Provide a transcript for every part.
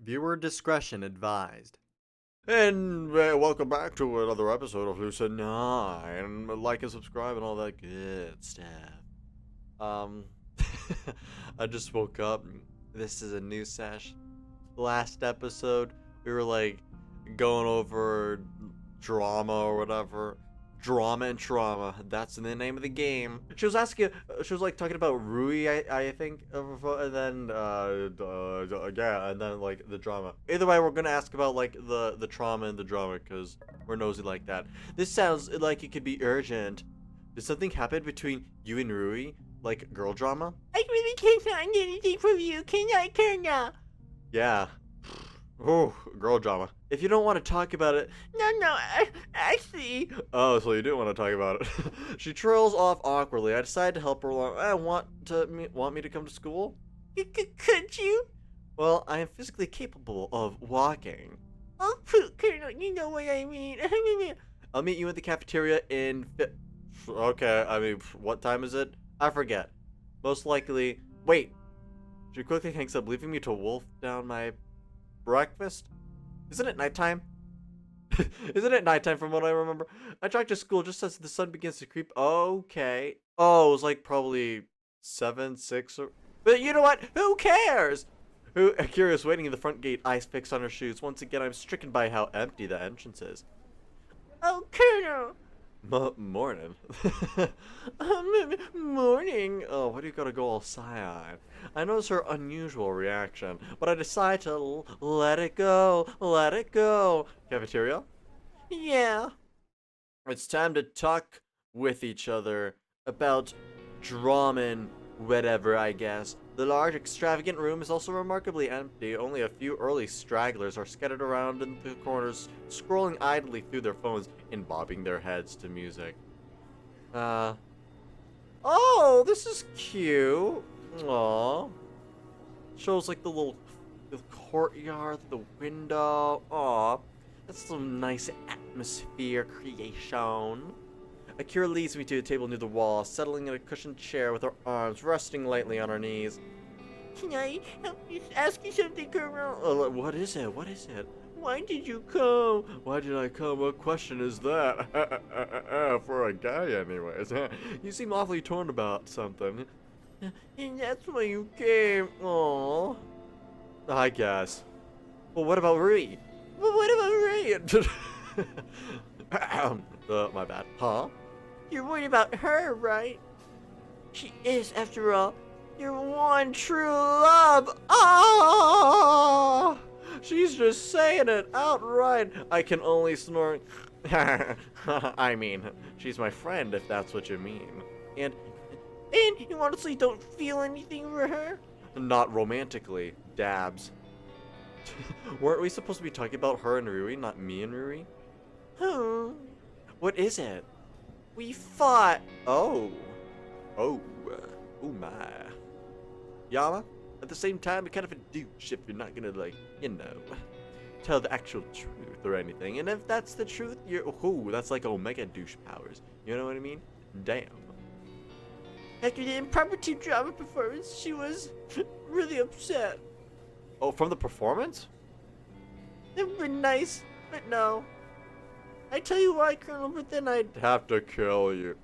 Viewer discretion advised. And welcome back to another episode of Lucid9. Like and subscribe and all that good stuff. Um, I just woke up. This is a new sesh. Last episode, we were like going over drama or whatever. Drama and trauma. That's the name of the game. She was asking. She was like talking about Rui, I think, and then yeah, and then like the drama. Either way, we're gonna ask about like the trauma and the drama because we're nosy like that. This sounds like it could be urgent. Did something happen between you and Rui? Like girl drama? I really can't find anything from you. Can I, Kurna? Yeah. Oh, girl drama. If you don't want to talk about it, No, actually. oh, so you do want to talk about it. She trails off awkwardly. I decide to help her along. Want me to come to school? Could you? Well, I am physically capable of walking. Oh, Colonel, you know what I mean. I'll meet you in the cafeteria in okay, I mean, what time is it? I forget. Most likely. Wait. She quickly hangs up, leaving me to wolf down my breakfast? Isn't it nighttime? Isn't it nighttime from what I remember? I drive to school just as the sun begins to creep. Okay. Oh, it was like probably 7, 6, or... But you know what? Who cares? Curious, waiting in the front gate, eyes fixed on her shoes. Once again, I'm stricken by how empty the entrance is. Oh, Colonel. Morning. Morning. Oh, why do you gotta go all sigh-eyed? I notice her unusual reaction, but I decide to let it go. Let it go. Cafeteria? Yeah. It's time to talk with each other about drama and whatever, I guess. The large, extravagant room is also remarkably empty. Only a few early stragglers are scattered around in the corners, scrolling idly through their phones and bobbing their heads to music. Oh, this is cute. Aww. Shows like the courtyard, the window. Aw. That's some nice atmosphere creation. Akira leads me to a table near the wall, settling in a cushioned chair with her arms resting lightly on her knees. Can I ask you something, Colonel? What is it? What is it? Why did you come? Why did I come? What question is that? For a guy, anyways. You seem awfully torn about something. And that's why you came. Aww. I guess. Well, what about Rui? Well, what about Ray? My bad. Huh? You're worried about her, right? She is, after all, your one true love. Ah! She's just saying it outright. I can only snort. I mean, she's my friend, if that's what you mean. And you honestly don't feel anything for her? not romantically. Dabs. Weren't we supposed to be talking about her and Rui, not me and Rui? What is it? We fought. Oh. Oh my. Yama, at the same time, you're kind of a douche if you're not gonna, like, you know, tell the actual truth or anything. And if that's the truth, that's like Omega douche powers. You know what I mean? Damn. After the improper team drama performance, she was really upset. Oh, from the performance? It would have been nice, but no. I tell you why, Colonel, but then I'd Have to kill you.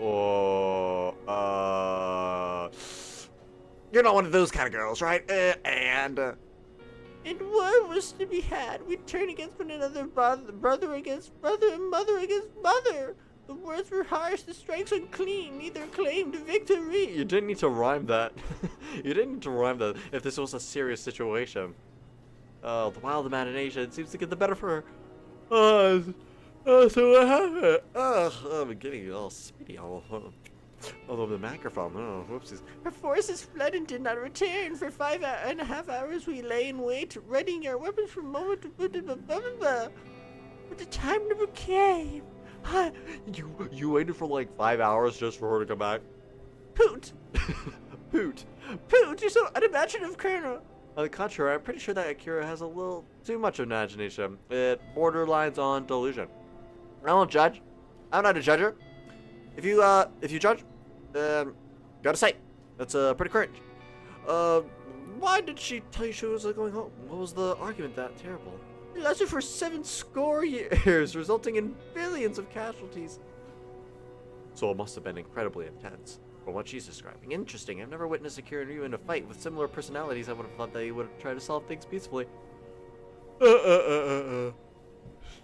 Oh, you're not one of those kind of girls, right? And war was to be had. We'd turn against one another, brother against brother, and mother against mother. The words were harsh, the strikes unclean, neither claimed victory. you didn't need to rhyme that. You didn't need to rhyme that if this was a serious situation. The wild imagination seems to get the better for her. So what happened? I'm getting all spitty all over the microphone. Oh, whoopsies. Her forces fled and did not return. For 5.5 hours we lay in wait, readying our weapons for moment. But the time never came. You waited for like 5 hours just for her to come back? Poot! Poot. Poot, you're so unimaginative, Colonel. On the contrary, I'm pretty sure that Akira has a little too much imagination. It borderlines on delusion. I don't judge. I'm not a judger. If you judge, gotta say, that's pretty cringe. why did she tell you she was going home? What was the argument that terrible? It lasted for 70 years, resulting in billions of casualties. So it must have been incredibly intense, from what she's describing. Interesting. I've never witnessed a Kiryu in a fight with similar personalities. I would have thought that he would have tried to solve things peacefully.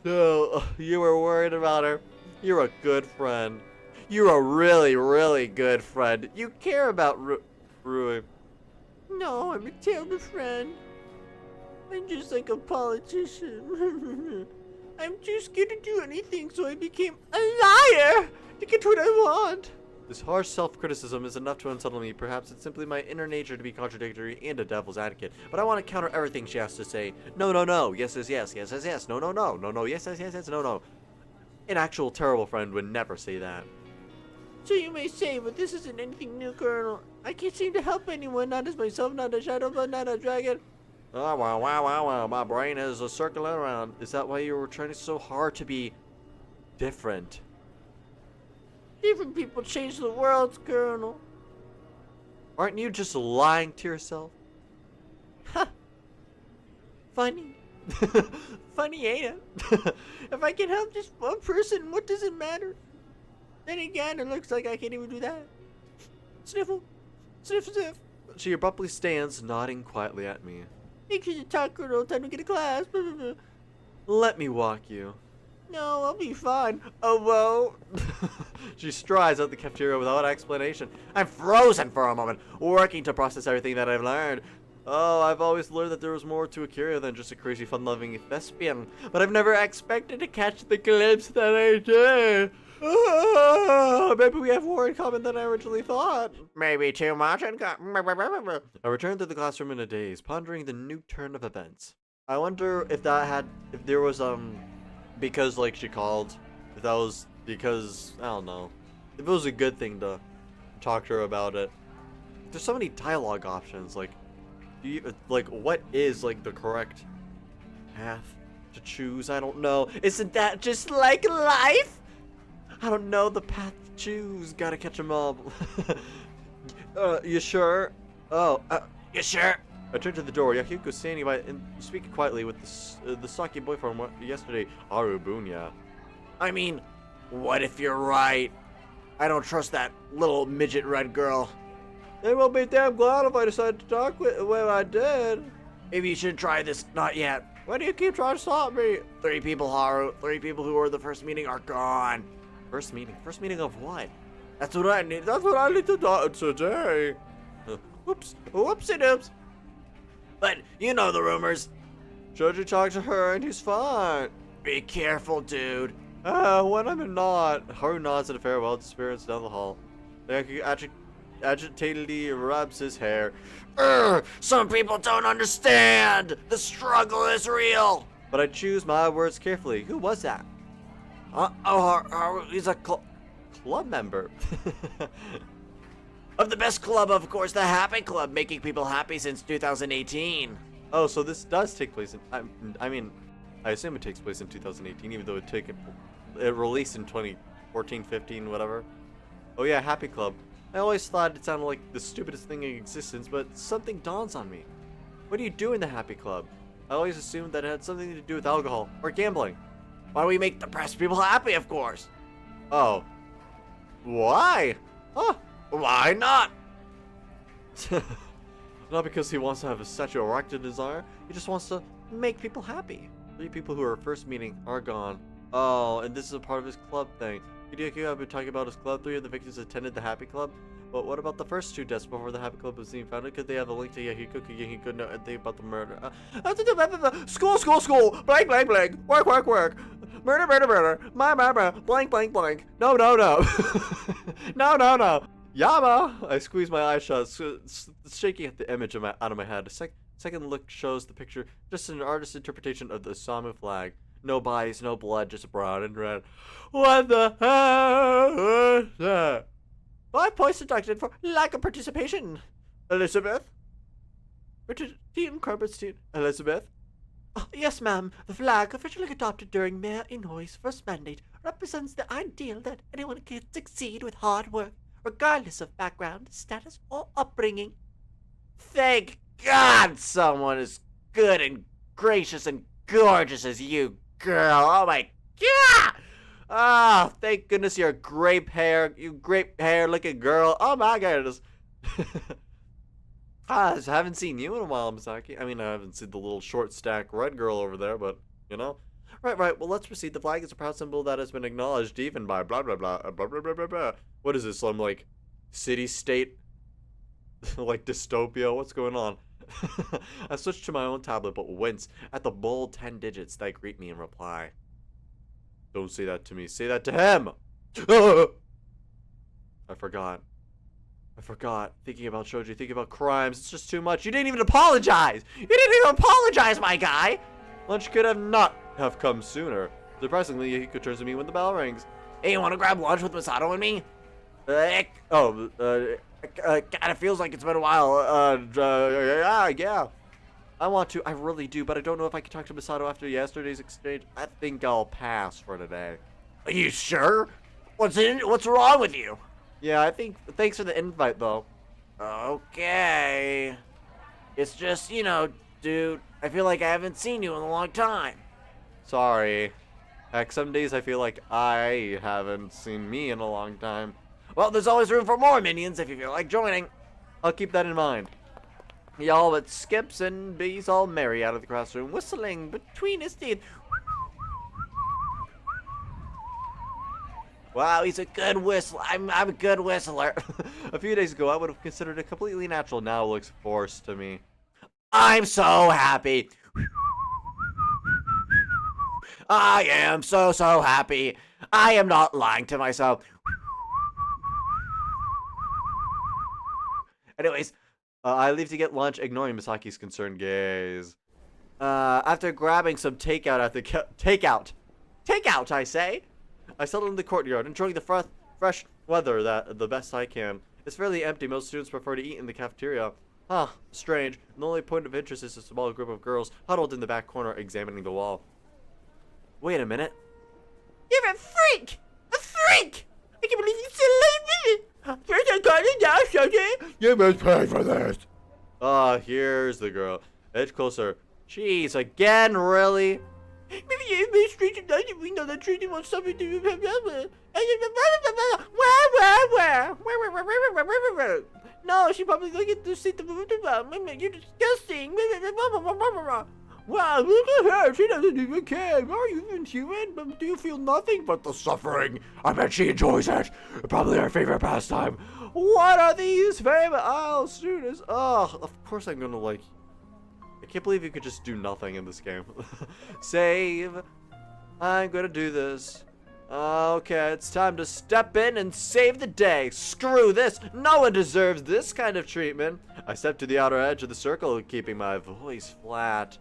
So, you were worried about her. You're a good friend. You're a really, really good friend. You care about Rui. No, I'm a terrible friend. I'm just like a politician. I'm too scared to do anything, so I became a liar to get what I want. This harsh self-criticism is enough to unsettle me. Perhaps it's simply my inner nature to be contradictory and a devil's advocate. But I want to counter everything she has to say. No, no, no. Yes, yes, yes. Yes, yes, yes. No, no, no. No, no. Yes, yes, yes, yes. No, no. An actual terrible friend would never say that. So you may say, but this isn't anything new, Colonel. I can't seem to help anyone, not as myself, not a shadow, but not a dragon. Oh, wow, wow, wow, wow. My brain is circling around. Is that why you were trying so hard to be different? Different people change the world, Colonel. Aren't you just lying to yourself? Ha! Funny. Funny, ain't it? If I can help just one person, what does it matter? Then again, it looks like I can't even do that. Sniffle. Sniff, sniff. She abruptly stands, nodding quietly at me. Make sure you talk, Colonel. Time to get a class. Let me walk you. No, I'll be fine. Oh, whoa. She strides out the cafeteria without explanation. I'm frozen for a moment, working to process everything that I've learned. Oh, I've always learned that there was more to Akira than just a crazy, fun-loving thespian. But I've never expected to catch the glimpse that I did. Maybe we have more in common than I originally thought. Maybe too much in common. I returned to the classroom in a daze, pondering the new turn of events. I wonder if there was, because, like, she called, if that was because, I don't know, if it was a good thing to talk to her about it. There's so many dialogue options, like, what is, like, the correct path to choose? I don't know. Isn't that just like life? I don't know the path to choose. Gotta catch 'em all. You sure? Oh, you sure? I turned to the door. Yahiko standing by and speaking quietly with the stocky boy from yesterday, Arubunya. I mean, what if you're right? I don't trust that little midget red girl. They will be damn glad if I decide to talk with when I did. Maybe you should try this. Not yet. Why do you keep trying to stop me? 3 people, Haru. 3 people who were the first meeting are gone. First meeting? First meeting of what? That's what I need. That's what I need to do today. Oops. Whoopsie doops. But you know the rumors. Joji talked to her and he's fine. Be careful, dude. When I'm not. Haru nods in a farewell to spirits down the hall. Yahiko agitatedly rubs his hair. Some people don't understand. The struggle is real. But I choose my words carefully. Who was that? He's a club member. Of the best club, of course, the Happy Club, making people happy since 2018. Oh, so this does take place in, I mean, I assume it takes place in 2018, even though it released in 2014, 15, whatever. Oh yeah, Happy Club. I always thought it sounded like the stupidest thing in existence, but something dawns on me. What do you do in the Happy Club? I always assumed that it had something to do with alcohol or gambling. Why do we make the press people happy, of course? Oh. Why? Huh? Why not? Not because he wants to have a statue erected in his honor. He just wants to make people happy. 3 people who are first meeting are gone. Oh, and this is a part of his club thing. Hideki have been talking about his club. 3 of the victims attended the Happy Club. But what about the first 2 deaths before the Happy Club was even founded? Could they have a link to Yahiko? Could Yahiko know anything about the murder? School. Blank. Work. Murder. My. Blank. No. No. Yama! I squeeze my eyes shut, shaking at the image out of my head. A second look shows the picture, just an artist's interpretation of the Samu flag. No bodies, no blood, just brown and red. What the hell is that? 5 points deducted for lack of participation. Elizabeth? Richard Dean Carbertstein. Elizabeth? Oh, yes, ma'am. The flag, officially adopted during Mayor Inoi's first mandate, represents the ideal that anyone can succeed with hard work, regardless of background, status, or upbringing. Thank God, someone as good and gracious and gorgeous as you, girl. Oh my God. Ah, thank goodness you're you grape hair looking girl. Oh my goodness. I haven't seen you in a while, Misaki. I mean, I haven't seen the little short stack red girl over there, but, you know. Right, well, let's proceed. The flag is a proud symbol that has been acknowledged even by blah, blah, blah, blah, blah, blah, blah, blah. What is this, some, like, city-state, like, dystopia? What's going on? I switched to my own tablet, but wince at the bold 10 digits that greet me in reply. Don't say that to me. Say that to him! I forgot. Thinking about Shoji, thinking about crimes. It's just too much. You didn't even apologize! You didn't even apologize, my guy! Lunch could have not have come sooner. Surprisingly, he could turn to me when the bell rings. Hey, you want to grab lunch with Masato and me? Kinda feels like it's been a while. Yeah. I want to. I really do, but I don't know if I can talk to Masato after yesterday's exchange. I think I'll pass for today. Are you sure? What's wrong with you? Yeah, I think. Thanks for the invite, though. Okay. It's just, you know, dude, I feel like I haven't seen you in a long time. Sorry. Heck, some days I feel like I haven't seen me in a long time. Well, there's always room for more minions if you feel like joining. I'll keep that in mind. Y'all but skips and bees all merry out of the classroom, whistling between his teeth. Wow, he's a good whistler. I'm a good whistler. A few days ago, I would have considered it completely natural. Now it looks forced to me. I'm so happy. I am so happy. I am not lying to myself. Anyways, I leave to get lunch, ignoring Misaki's concerned gaze. After grabbing some takeout at the takeout, I say. I settle in the courtyard, enjoying the fresh weather the best I can. It's fairly empty. Most students prefer to eat in the cafeteria. Huh, strange. And the only point of interest is a small group of girls huddled in the back corner examining the wall. Wait a minute. You're a freak! A freak! I can't believe you still leave me! First I got it, now Shoji! You must pay for this! Here's the girl. Edge closer. Jeez, again, really? Maybe you made streets and doesn't we know that treating wants something to do with where? No, she probably looking to see the movie about. You're disgusting. Wow, look at her. She doesn't even care. Are you even human? Do you feel nothing but the suffering? I bet she enjoys it. Probably her favorite pastime. What are these favorite aisle students? Oh, of course I'm gonna like. I can't believe you could just do nothing in this game. Save. I'm gonna do this. Okay, it's time to step in and save the day. Screw this. No one deserves this kind of treatment. I step to the outer edge of the circle, keeping my voice flat.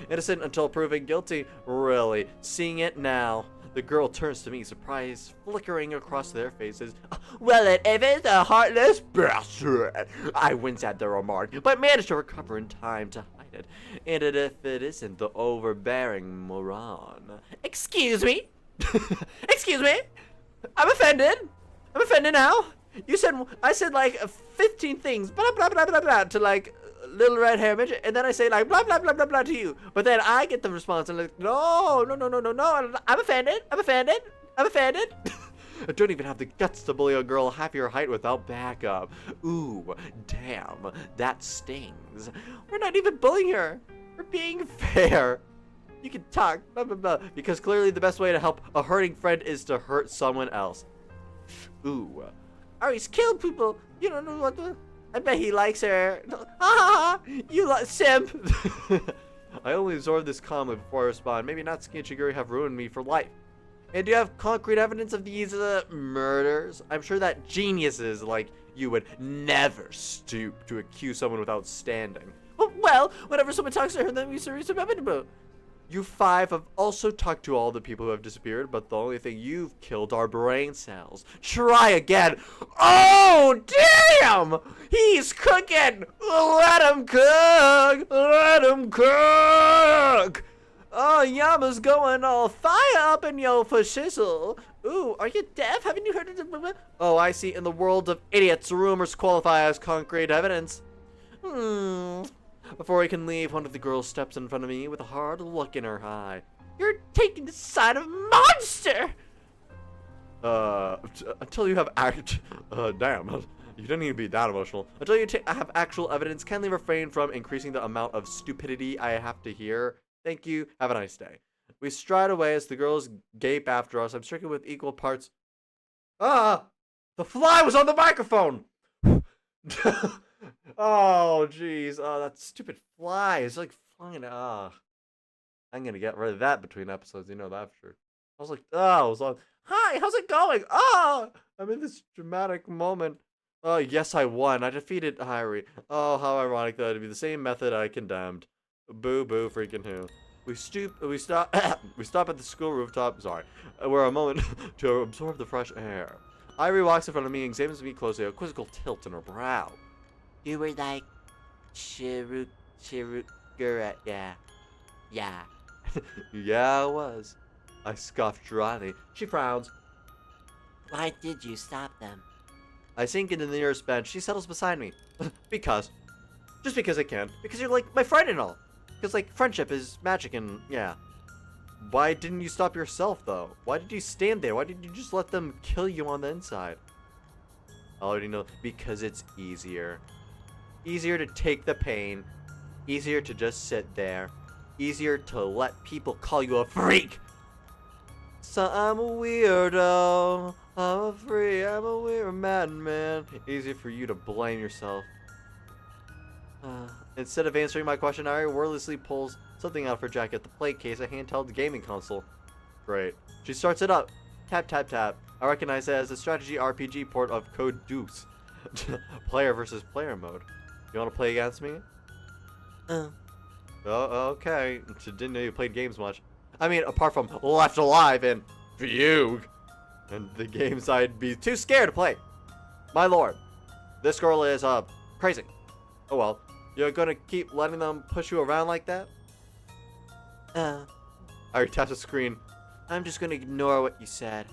Innocent until proven guilty. Really, seeing it now. The girl turns to me, surprise flickering across their faces. Well, it is a heartless bastard. I wince at the remark, but manage to recover in time to hide it. And if it isn't the overbearing moron. Excuse me? Excuse me? I'm offended. I'm offended now. I said like 15 things, blah blah blah blah blah to like little red hair midget, and then I say like blah blah blah blah blah to you. But then I get the response and like no. I'm offended. I don't even have the guts to bully a girl half your height without backup. Ooh, damn, that stings. We're not even bullying her. We're being fair. You can talk, blah, blah, blah, because clearly the best way to help a hurting friend is to hurt someone else. Ooh. Ari's killed people. You don't know what to... I bet he likes her. You like simp. I only absorb this calmly before I respond. Maybe Natsuki and Shiguri have ruined me for life. And do you have concrete evidence of these murders? I'm sure that geniuses like you would never stoop to accuse someone without standing. Well, whenever someone talks to her, then we serious about it. You five have also talked to all the people who have disappeared, but the only thing you've killed are brain cells. Try again. Oh, damn! He's cooking! Let him cook! Let him cook! Oh, Yama's going all fire up in yo for shizzle. Ooh, are you deaf? Haven't you heard of the... Oh, I see. In the world of idiots, rumors qualify as concrete evidence. Before I can leave, one of the girls steps in front of me with a hard look in her eye. You're taking the side of monster! Until you have damn, you didn't need to be that emotional. Until you have actual evidence, kindly refrain from increasing the amount of stupidity I have to hear. Thank you. Have a nice day. We stride away as the girls gape after us. I'm stricken with equal parts. Ah! The fly was on the microphone! Oh, jeez. Oh, that stupid fly is like flying. I'm gonna get rid of that between episodes. You know that for sure. I was like, I was on. Hi, how's it going? I'm in this dramatic moment. Oh, yes, I won. I defeated Hyrie. Oh, how ironic that it'd be the same method I condemned. Boo, boo, freaking who. We stop at the school rooftop. Sorry, we're a moment to absorb the fresh air. Hyrie walks in front of me and examines me closely, a quizzical tilt in her brow. You were like, Chirugura, yeah. Yeah. Yeah, I was. I scoffed dryly. She frowns. Why did you stop them? I sink into the nearest bench. She settles beside me. Because. Just because I can. Because you're like my friend and all. Because like friendship is magic and yeah. Why didn't you stop yourself though? Why did you stand there? Why didn't you just let them kill you on the inside? I already know. Because it's easier. Easier to take the pain. Easier to just sit there. Easier to let people call you a freak. So I'm a weirdo. I'm a freak. I'm a weird madman. Easier for you to blame yourself. Instead of answering my question, Ari wordlessly pulls something out of her jacket. The plate case, a handheld gaming console. Great. She starts it up. Tap, tap, tap. I recognize it as a strategy RPG port of Code Deuce. Player versus player mode. You want to play against me? Oh, okay. Didn't know you played games much. I mean, apart from Left Alive and Fugue. And the games I'd be too scared to play. My lord. This girl is, crazy. Oh well. You're gonna keep letting them push you around like that? I already tapped the screen. I'm just gonna ignore what you said.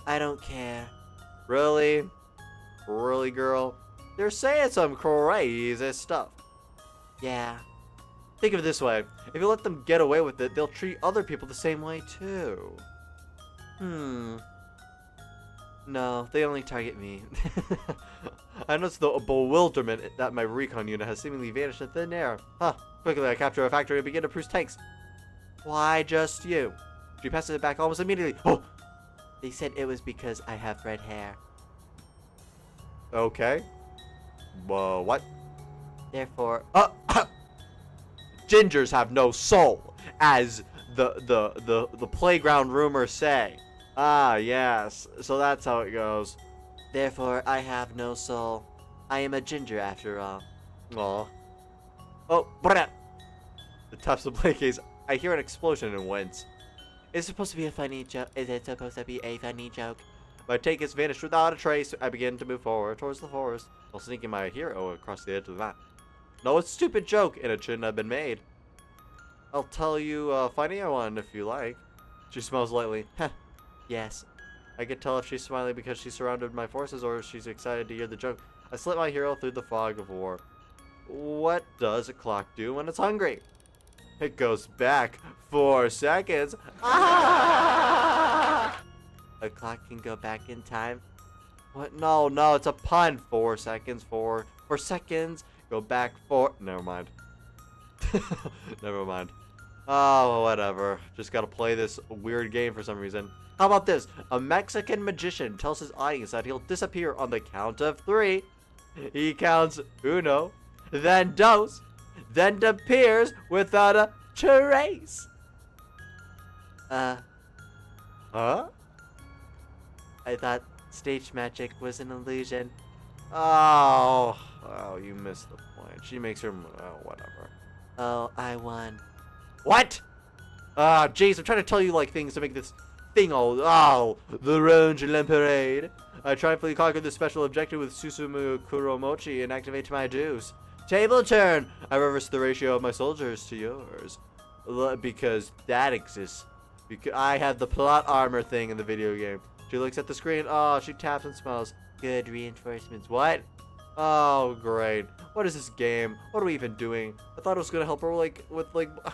I don't care. Really? Really, girl? They're saying some crazy stuff. Yeah. Think of it this way. If you let them get away with it, they'll treat other people the same way, too. No, they only target me. I noticed the bewilderment that my recon unit has seemingly vanished in thin air. Quickly I capture a factory and begin to produce tanks. Why just you? She passes it back almost immediately. Oh! They said it was because I have red hair. Okay. What? Therefore, gingers have no soul, as the playground rumors say. Ah, yes. So that's how it goes. therefore I have no soul. I am a ginger after all. Aw. Oh, brah! The taps the play case. I hear an explosion and wince. Is it supposed to be a funny joke? Is it supposed to be a funny joke? My tank has vanished without a trace. I begin to move forward towards the forest, while sneaking my hero across the edge of the map. No, it's a stupid joke, and it shouldn't have been made. I'll tell you a funnier one if you like. She smiles lightly. Heh. Yes. I can tell if she's smiling because she's surrounded my forces or if she's excited to hear the joke. I slip my hero through the fog of war. What does a clock do when it's hungry? It goes back 4 seconds. Ah! A clock can go back in time? What? No, it's a pun. 4 seconds. 4 seconds. Go back 4. Never mind. Never mind. Oh, whatever. Just gotta play this weird game for some reason. How about this? A Mexican magician tells his audience that he'll disappear on the count of 3. He counts uno, then dos, then appears without a trace. Huh? I thought stage magic was an illusion. Oh, you missed the point. She makes her, whatever. Oh, I won. What? Jeez, I'm trying to tell you like things to make this thing the Range Parade. I triumphantly conquered the special objective with Susumu Kuromochi and activate my juice. Table turn! I reverse the ratio of my soldiers to yours. Because that exists. Because I have the plot armor thing in the video game. She looks at the screen. Oh, she taps and smells. Good reinforcements. What? Oh, great. What is this game? What are we even doing? I thought it was gonna help her,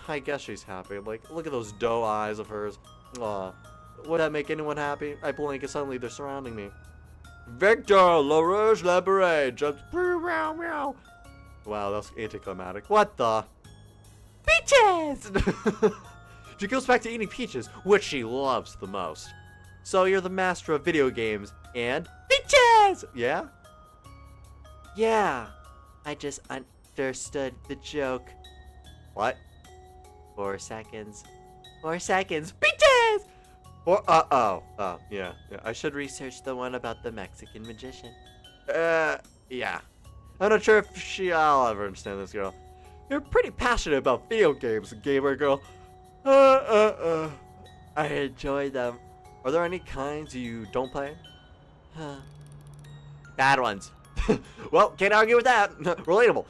I guess she's happy. Like, look at those doe eyes of hers. Aw. Would that make anyone happy? I blink and suddenly they're surrounding me. Victor, La Rouge Laberet jumps. Meow, meow. Wow, that's anticlimactic. What the? Peaches! She goes back to eating peaches, which she loves the most. So you're the master of video games and peaches! Yeah? Yeah. I just understood the joke. What? 4 seconds. 4 seconds. Peaches! Oh, yeah. I should research the one about the Mexican magician. Yeah. I'm not sure if I'll ever understand this girl. You're pretty passionate about video games, gamer girl. I enjoy them. Are there any kinds you don't play? Bad ones. Well, can't argue with that. Relatable.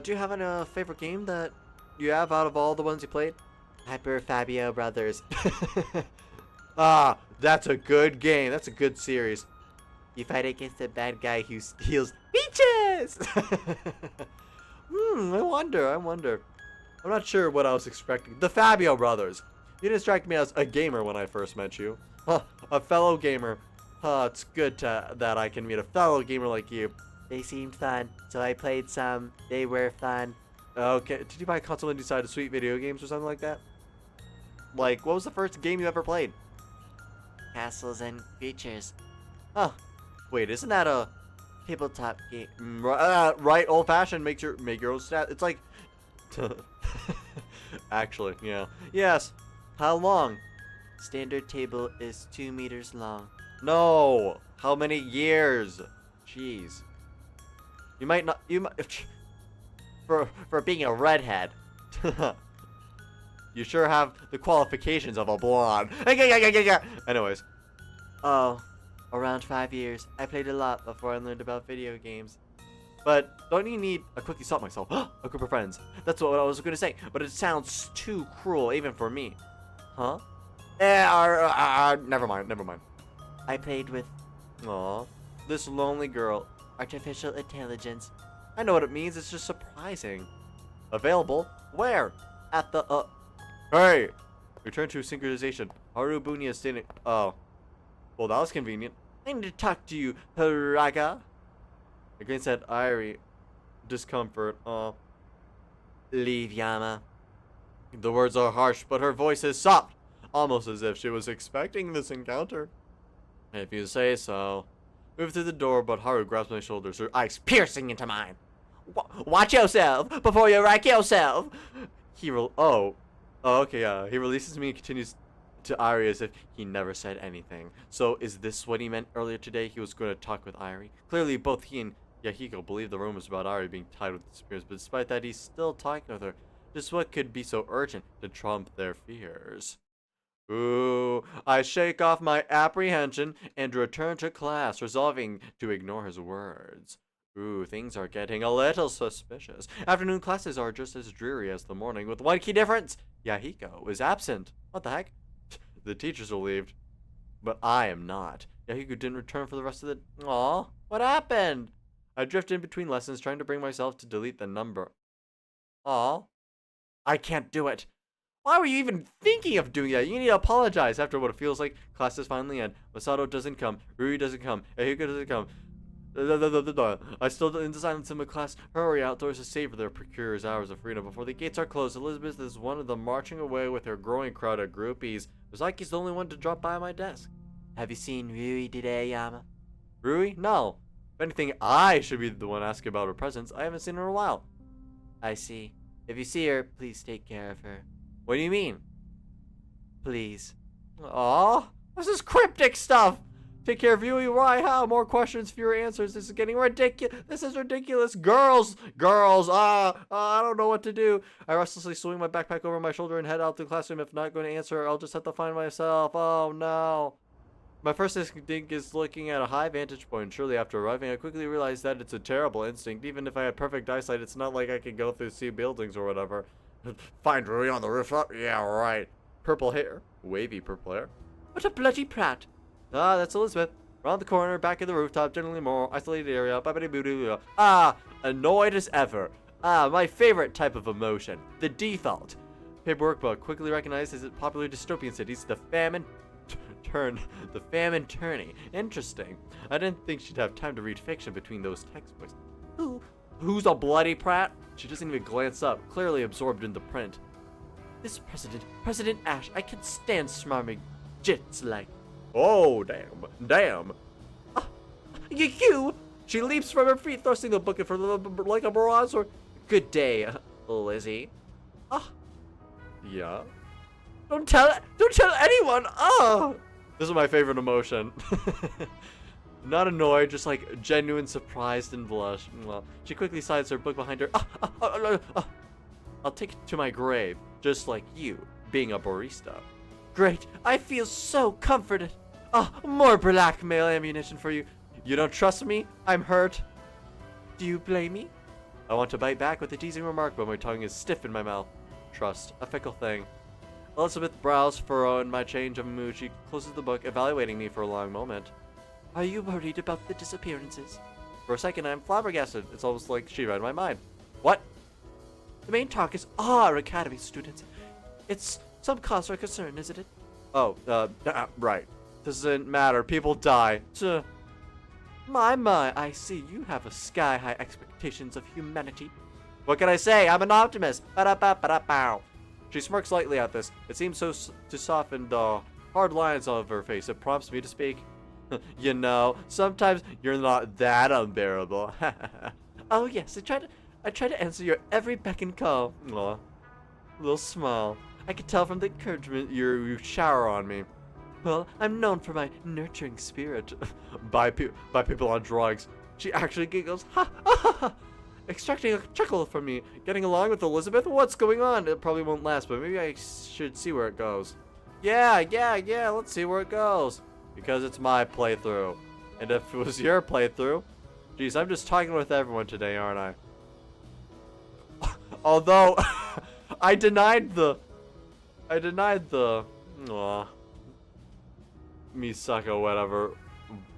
Do you have a favorite game that you have out of all the ones you played? Hyper Fabio Brothers. Ah, that's a good game. That's a good series. You fight against a bad guy who steals peaches! I wonder. I'm not sure what I was expecting. The Fabio Brothers. You didn't strike me as a gamer when I first met you. A fellow gamer. It's good that I can meet a fellow gamer like you. They seemed fun, so I played some. They were fun. Okay, did you buy a console and decide to sweet video games or something like that? Like, what was the first game you ever played? Castles and Creatures. Oh, wait, isn't that a tabletop game? Right, old-fashioned. Make your own stat. It's like, actually, yeah, yes. How long? Standard table is 2 meters long. No, how many years? Jeez. You might not. You might for being a redhead. You sure have the qualifications of a blonde. Anyways. Oh, around 5 years. I played a lot before I learned about video games. But don't you need a quick salt myself? A group of friends. That's what I was going to say. But it sounds too cruel, even for me. Huh? Never mind. I played with... Aw, this lonely girl. Artificial intelligence. I know what it means. It's just surprising. Available? Where? At the, Hey! Return to synchronization. Haru Bunya is standing... Oh. Well, that was convenient. I need to talk to you, Haraga. Against that Irie. Discomfort. Leave, Yama. The words are harsh, but her voice is soft. Almost as if she was expecting this encounter. If you say so. Move to the door, but Haru grabs my shoulders, her eyes piercing into mine. Watch yourself before you wreck yourself. Okay, yeah. He releases me and continues to Irie as if he never said anything. So, is this what he meant earlier today? He was going to talk with Irie? Clearly, both he and Yahiko believe the rumors about Irie being tied with the spears, but despite that, he's still talking with her. Just what could be so urgent to trump their fears? Ooh, I shake off my apprehension and return to class, resolving to ignore his words. Ooh, things are getting a little suspicious. Afternoon classes are just as dreary as the morning, with one key difference. Yahiko is absent. What the heck? The teachers are relieved, but I am not. Yahiko didn't return for the rest of the... Aw, what happened? I drift in between lessons, trying to bring myself to delete the number. Aw, I can't do it. Why were you even thinking of doing that? You need to apologize after what it feels like. Classes finally end. Masato doesn't come. Rui doesn't come. Yahiko doesn't come. I still in the silence in my class. Hurry outdoors to savor their precarious hours of freedom before the gates are closed. Elizabeth is one of them marching away with her growing crowd of groupies. Misaki's the only one to drop by my desk. Have you seen Rui today, Yama? Rui? No. If anything, I should be the one asking about her presence. I haven't seen her in a while. I see. If you see her, please take care of her. What do you mean? Please. Aw, this is cryptic stuff. Take care of you, why, how? More questions, fewer answers. This is getting ridiculous. This is ridiculous. Girls, I don't know what to do. I restlessly swing my backpack over my shoulder and head out to the classroom. If not going to answer, I'll just have to find myself. Oh no. My first instinct is looking at a high vantage point. Surely after arriving, I quickly realized that it's a terrible instinct. Even if I had perfect eyesight, it's not like I could go through see buildings or whatever. Find Rui on the rooftop? Yeah, right. Purple hair. Wavy purple hair. What a bloody prat. Ah, that's Elizabeth. Around the corner, back of the rooftop, generally more isolated area. Ah, annoyed as ever. Ah, my favorite type of emotion. The default. Paperwork book quickly recognized as popular dystopian cities. The famine tourney. Interesting. I didn't think she'd have time to read fiction between those textbooks. Who's a bloody prat? She doesn't even glance up, clearly absorbed in the print. This President Ash, I can't stand smarmy jits like. Oh, damn. You! She leaps from her feet, thrusting the book in front of her like a barrage. Or good day, Lizzie. Yeah. Don't tell anyone. This is my favorite emotion. Not annoyed, just like genuine surprised and blush. Well, she quickly slides her book behind her. I'll take it to my grave, just like you, being a barista. Great, I feel so comforted. More blackmail ammunition for you. You don't trust me? I'm hurt. Do you blame me? I want to bite back with a teasing remark, but my tongue is stiff in my mouth. Trust, a fickle thing. Elizabeth brows furrow in my change of mood. She closes the book, evaluating me for a long moment. Are you worried about the disappearances? For a second, I'm flabbergasted. It's almost like she read my mind. What? The main talk is our academy students. It's some cause for concern, isn't it? Oh, right. Doesn't matter. People die. My, I see you have a sky-high expectations of humanity. What can I say? I'm an optimist. Ba-da-ba-ba-da-bow. She smirks slightly at this. It seems to soften the hard lines of her face. It prompts me to speak. You know, sometimes you're not that unbearable. Oh yes, I try to answer your every beck and call. Aw, little smile. I can tell from the encouragement you shower on me. Well, I'm known for my nurturing spirit. by people on drugs. She actually giggles. Ha ha ha ha. Extracting a chuckle from me. Getting along with Elizabeth? What's going on? It probably won't last, but maybe I should see where it goes. Yeah, let's see where it goes. Because it's my playthrough. And if it was your playthrough, geez, I'm just talking with everyone today, aren't I? Although, I denied the Misaka, whatever,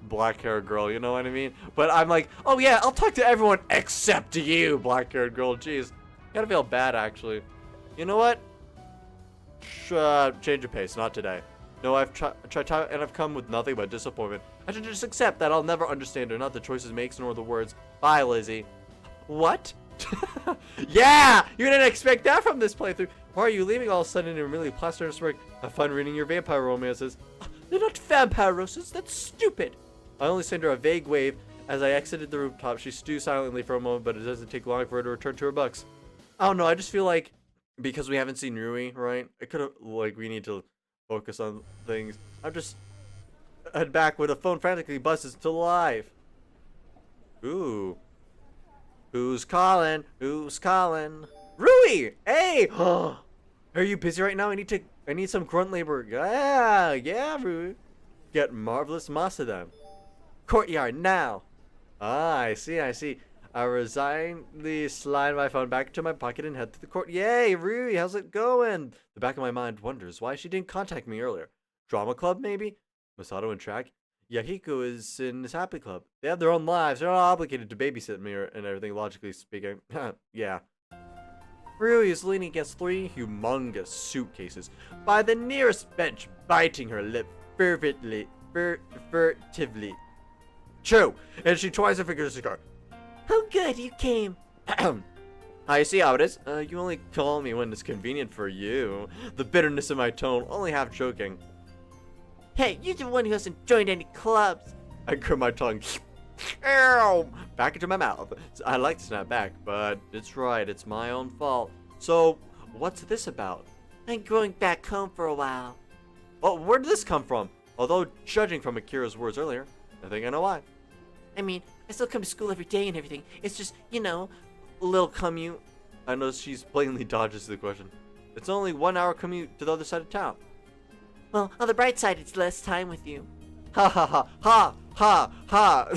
black-haired girl, you know what I mean? But I'm like, oh yeah, I'll talk to everyone except you, black-haired girl. Jeez, gotta feel bad, actually. You know what? Change of pace, not today. No, I've tried and I've come with nothing but disappointment. I should just accept that I'll never understand her, not the choices makes nor the words. Bye, Lizzie. What? Yeah! You didn't expect that from this playthrough. Why are you leaving all of a sudden and really plastered a smirk? Have fun reading your vampire romances. They're not vampire romances, that's stupid. I only sent her a vague wave as I exited the rooftop. She stews silently for a moment, but it doesn't take long for her to return to her books. I don't know, I just feel like because we haven't seen Rui, right? It could have, like, we need to focus on things. I'm just head back where the phone frantically buzzes to life. Ooh. Who's calling? Who's calling? Rui! Hey! Are you busy right now? I need some grunt labor. Yeah, Rui. Get marvelous masa then. Courtyard now. I see. I resignedly slide my phone back into my pocket and head to the court. Yay, Rui, how's it going? The back of my mind wonders why she didn't contact me earlier. Drama club, maybe? Masato in track? Yahiko is in his happy club. They have their own lives. They're not obligated to babysit me and everything, logically speaking. Yeah. Rui is leaning against 3 humongous suitcases by the nearest bench, biting her lip furtively. True. And she twice her fingers a cigar. Oh good, you came. I see how it is. You only call me when it's convenient for you. The bitterness in my tone, only half joking. Hey, you're the one who hasn't joined any clubs. I grip my tongue. Ow! Back into my mouth. I like to snap back, but it's right. It's my own fault. So, what's this about? I'm going back home for a while. Oh, where did this come from? Although, judging from Akira's words earlier, I think I know why. I mean, I still come to school every day and everything. It's just, you know, a little commute. I know she blatantly dodges the question. It's only 1 hour commute to the other side of town. Well, on the bright side, it's less time with you. Ha ha ha ha ha ha.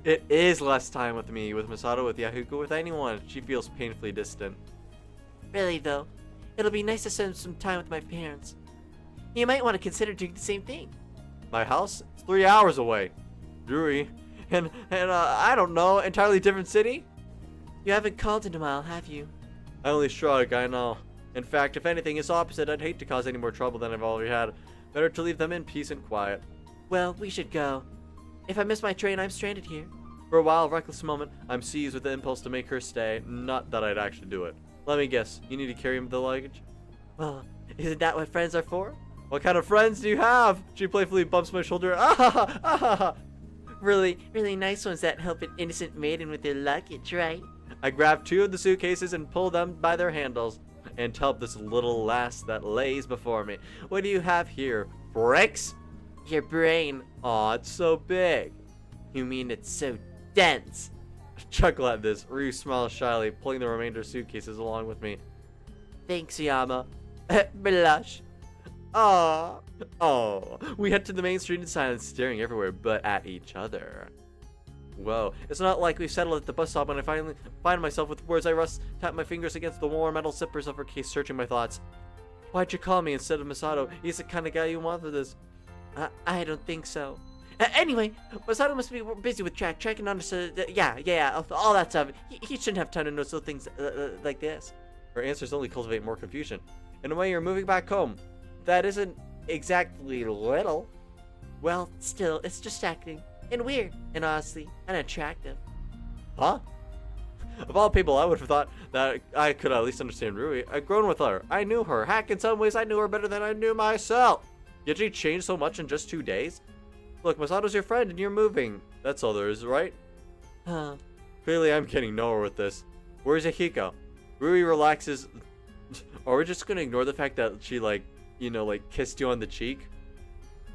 It is less time with me, with Masato, with Yahiko, with anyone. She feels painfully distant. Really though, it'll be nice to spend some time with my parents. You might want to consider doing the same thing. My house? It's 3 hours away. Rui. And I don't know, entirely different city? You haven't called in a while, have you? I only shrug, I know. In fact, if anything is opposite, I'd hate to cause any more trouble than I've already had. Better to leave them in peace and quiet. Well, we should go. If I miss my train, I'm stranded here. For a wild, reckless moment, I'm seized with the impulse to make her stay. Not that I'd actually do it. Let me guess, you need to carry the luggage? Well, isn't that what friends are for? What kind of friends do you have? She playfully bumps my shoulder. Ah ha ha ah ha ha. Really nice ones that help an innocent maiden with their luggage, right? I grab 2 of the suitcases and pull them by their handles and help this little lass that lays before me. What do you have here? Bricks? Your brain. Aw, it's so big. You mean it's so dense? I chuckle at this. Ryu smiles shyly, pulling the remainder suitcases along with me. Thanks, Yama. Blush. Ah, oh. We head to the main street in silence, staring everywhere but at each other. Whoa, it's not like we've settled at the bus stop when I finally find myself with words. I rush, tap my fingers against the warm metal zippers of her case, searching my thoughts. Why'd you call me instead of Masato? He's the kind of guy you want for this. I don't think so. Anyway, Masato must be busy with tracking on yeah, all that stuff. He shouldn't have time to know little things like this. Her answers only cultivate more confusion. In a way, you're moving back home. That isn't exactly little. Well, still, it's distracting and weird and honestly unattractive. Huh? Of all people, I would have thought that I could at least understand Rui. I'd grown with her. I knew her. Heck, in some ways, I knew her better than I knew myself. Yet she changed so much in just 2 days? Look, Masato's your friend and you're moving. That's all there is, right? Huh. Clearly, I'm getting nowhere with this. Where's Akiko? Rui relaxes. Are we just gonna ignore the fact that she, kissed you on the cheek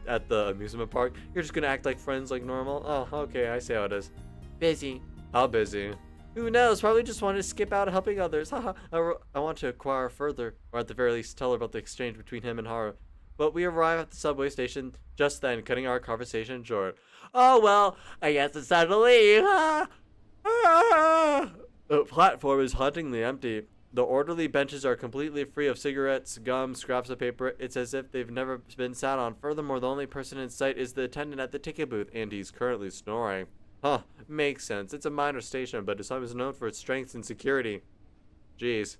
at the amusement park? You're just gonna act like friends like normal? Oh, okay, I see how it is. Busy. How busy? Who knows? Probably just wanted to skip out helping others. Haha. I want to inquire further, or at the very least tell her about the exchange between him and Haru. But we arrive at the subway station just then, cutting our conversation short. Oh well, I guess it's time to leave. The platform is hauntingly empty. The orderly benches are completely free of cigarettes, gum, scraps of paper. It's as if they've never been sat on. Furthermore, the only person in sight is the attendant at the ticket booth, and he's currently snoring. Huh, makes sense. It's a minor station, but Assam is known for its strength and security. Jeez.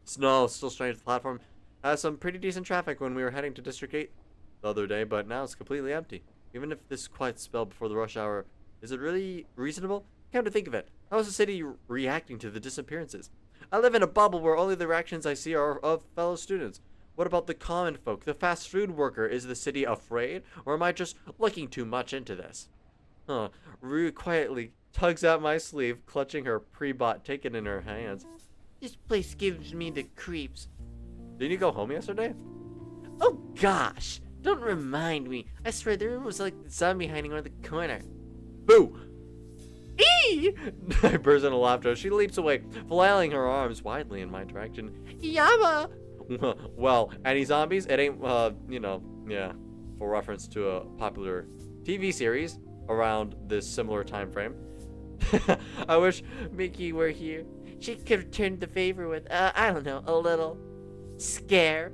Snow, still strange. The platform has some pretty decent traffic when we were heading to District 8 the other day, but now it's completely empty. Even if this quiet spell before the rush hour, is it really reasonable? Come to think of it, how is the city reacting to the disappearances? I live in a bubble where only the reactions I see are of fellow students. What about the common folk, the fast food worker? Is the city afraid, or am I just looking too much into this? Huh. Ryu quietly tugs at my sleeve, clutching her pre-bought ticket in her hands. This place gives me the creeps. Didn't you go home yesterday? Oh gosh, don't remind me. I swear there was like a zombie hiding around the corner. Boo! Eee! I burst into laughter. She leaps away, flailing her arms widely in my direction. Yama! Well, any zombies? It ain't, yeah, for reference to a popular TV series around this similar time frame. I wish Mickey were here. She could have turned the favor with, I don't know, a little scare.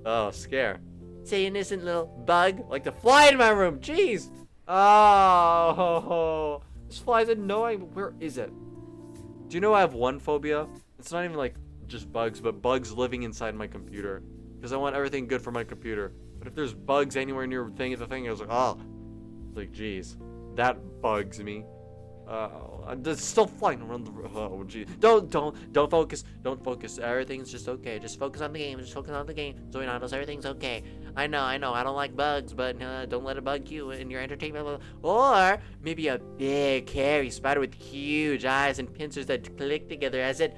Oh, scare. Say an innocent little bug. Like the fly in my room. Jeez. Oh, this fly's annoying. Where is it? Do you know I have one phobia? It's not even like just bugs, but bugs living inside my computer. Because I want everything good for my computer. But if there's bugs anywhere near the thing, I was like, oh. Like, jeez. That bugs me. It's still flying around the room. Oh, geez. Don't focus. Don't focus. Everything's just okay. Just focus on the game. Just focus on the game. Xoinatos, everything's okay. I know. I don't like bugs, but don't let it bug you in your entertainment. Or maybe a big, hairy spider with huge eyes and pincers that click together as it...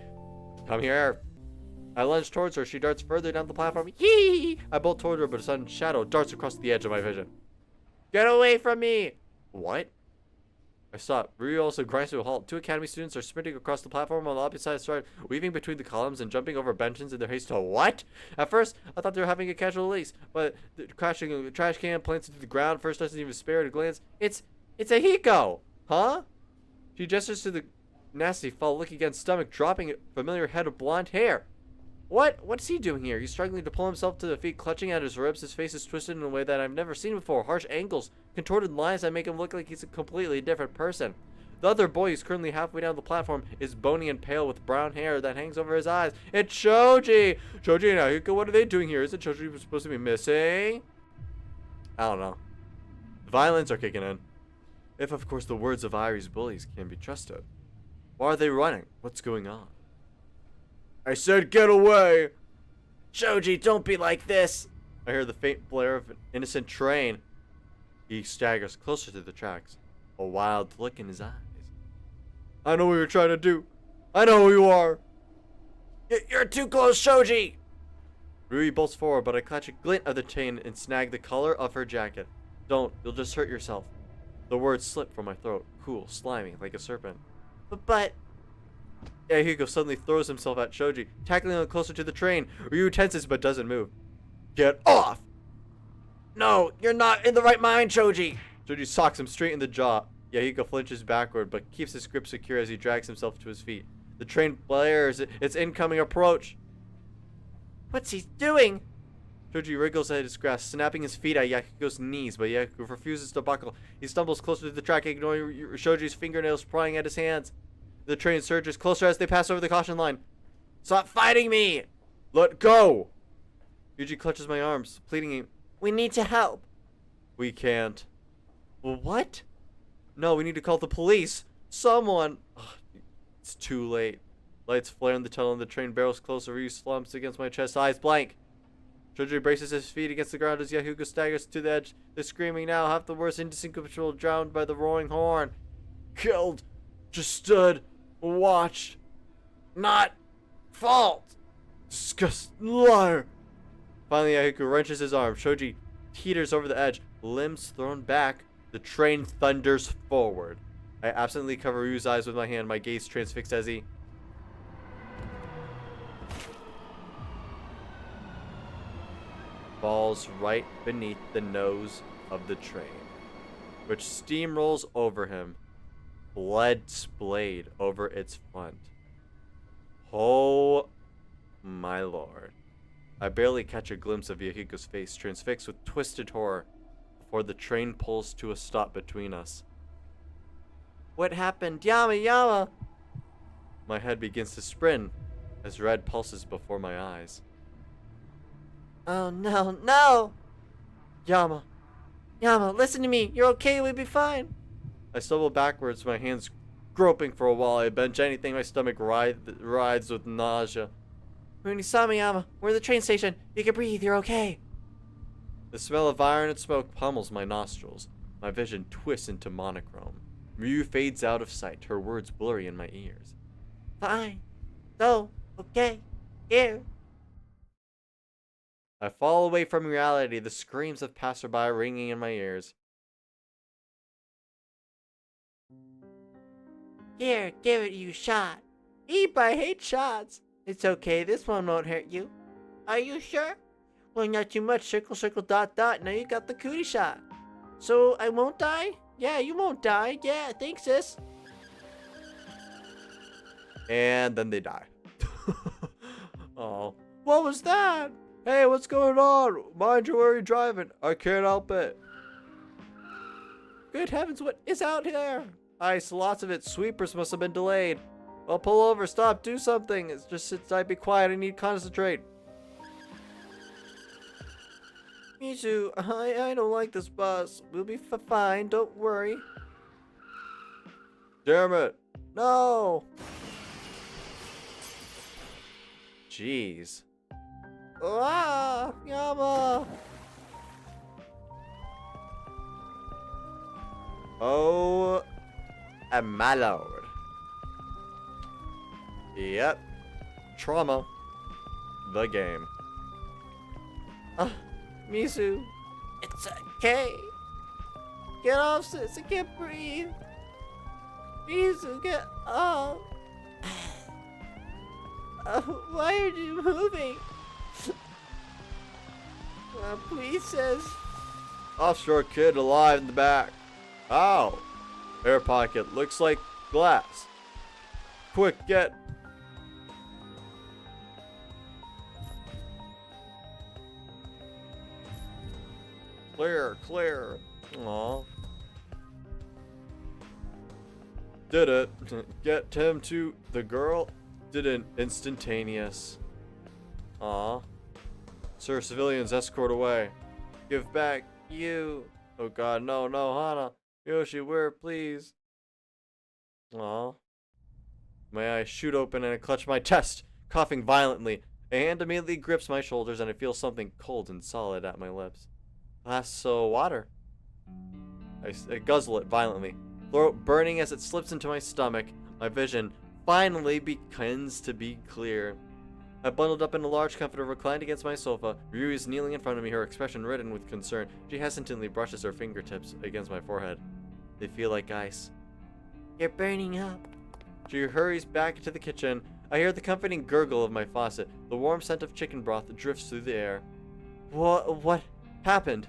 Come here. I lunge towards her. She darts further down the platform. Yee! I bolt toward her, but a sudden shadow darts across the edge of my vision. Get away from me! What? I stop. Ryu also grinds to a halt. 2 academy students are sprinting across the platform on the opposite side, start weaving between the columns and jumping over benches in their haste to what? At first, I thought they were having a casual release, but the crashing a trash can plants into the ground. First doesn't even spare it a glance. It's Ahiko! Huh? She gestures to the nasty fall, look against stomach, dropping a familiar head of blonde hair. What? What's he doing here? He's struggling to pull himself to the feet, clutching at his ribs. His face is twisted in a way that I've never seen before. Harsh angles, contorted lines that make him look like he's a completely different person. The other boy, who's currently halfway down the platform, is bony and pale with brown hair that hangs over his eyes. It's Shoji! Shoji and Ayuka, what are they doing here? Isn't Shoji supposed to be missing? I don't know. The violins are kicking in. If, of course, the words of Irie's bullies can be trusted. Why are they running? What's going on? I said get away! Shoji, don't be like this! I hear the faint blare of an innocent train. He staggers closer to the tracks, a wild look in his eyes. I know what you're trying to do. I know who you are. You're too close, Shoji! Rui bolts forward, but I catch a glint of the chain and snag the collar of her jacket. Don't, you'll just hurt yourself. The words slip from my throat, cool, slimy, like a serpent. But... Yahiko suddenly throws himself at Shoji, tackling him closer to the train. Ryu tenses but doesn't move. Get off! No, you're not in the right mind, Shoji! Shoji socks him straight in the jaw. Yahiko flinches backward but keeps his grip secure as he drags himself to his feet. The train blares its incoming approach. What's he doing? Shoji wriggles at his grasp, snapping his feet at Yahiko's knees, but Yahiko refuses to buckle. He stumbles closer to the track, ignoring Shoji's fingernails prying at his hands. The train surges closer as they pass over the caution line. Stop fighting me! Let go! Yuji clutches my arms, pleading, we need to help. We can't. Well, what? No, we need to call the police. Someone. Ugh, it's too late. Lights flare in the tunnel and the train barrels closer. Ryu slumps against my chest, eyes blank. Shoji braces his feet against the ground as Yahiko staggers to the edge. They're screaming now, half the words indistinguishable, drowned by the roaring horn. Killed. Just stood. Watched. Not fault. Disgusting liar. Finally, Yahiko wrenches his arm. Shoji teeters over the edge, limbs thrown back. The train thunders forward. I absently cover Ryu's eyes with my hand, my gaze transfixed as he falls right beneath the nose of the train, which steamrolls over him, blood splayed over its front. Oh my lord. I barely catch a glimpse of Yahiko's face, transfixed with twisted horror, before the train pulls to a stop between us. What happened? Yama! My head begins to spin as red pulses before my eyes. Oh no! Yama! Listen to me. You're okay. We'll be fine. I stumble backwards, my hands groping for a while. I bench anything, my stomach writhes with nausea. Yama. We're at the train station. You can breathe. You're okay. The smell of iron and smoke pummels my nostrils. My vision twists into monochrome. Ryu fades out of sight, her words blurry in my ears. Fine. So, okay. Here. I fall away from reality, the screams of passerby ringing in my ears. Here, give it you shot. Eep, I hate shots. It's okay, this one won't hurt you. Are you sure? Well, not too much. Circle, circle, dot, dot. Now you got the cootie shot. So, I won't die? Yeah, you won't die. Yeah, thanks, sis. And then they die. Oh. What was that? Hey, what's going on? Mind you where you're driving. I can't help it. Good heavens, what is out there? Ice, lots of it. Sweepers must have been delayed. Well, pull over, stop, do something. It's just sit tight, be quiet, I need to concentrate. Mizu, I don't like this bus. We'll be fine, don't worry. Damn it. No. Jeez. Ah, Yama. Oh, my lord. Yep. Trauma. The game. Mizu, it's okay. Get off, sis. I can't breathe. Mizu, get off. Why are you moving? Please, sis. Offshore kid alive in the back. Ow. Air pocket. Looks like glass. Quick, get. Clear, clear. Aw. Did it. Get him to the girl. Didn't. Instantaneous. Aw. Sir, civilians, escort away. Give back. You. Oh god, no, no, Hana. Yoshi, where, please? Aw. My eyes shoot open and I clutch my chest, coughing violently. A hand immediately grips my shoulders and I feel something cold and solid at my lips. Glass of water. I guzzle it violently, throat burning as it slips into my stomach. My vision finally begins to be clear. I bundled up in a large comforter reclined against my sofa. Ryu is kneeling in front of me, her expression reddened with concern. She hesitantly brushes her fingertips against my forehead. They feel like ice. You're burning up. She hurries back into the kitchen. I hear the comforting gurgle of my faucet. The warm scent of chicken broth drifts through the air. What happened?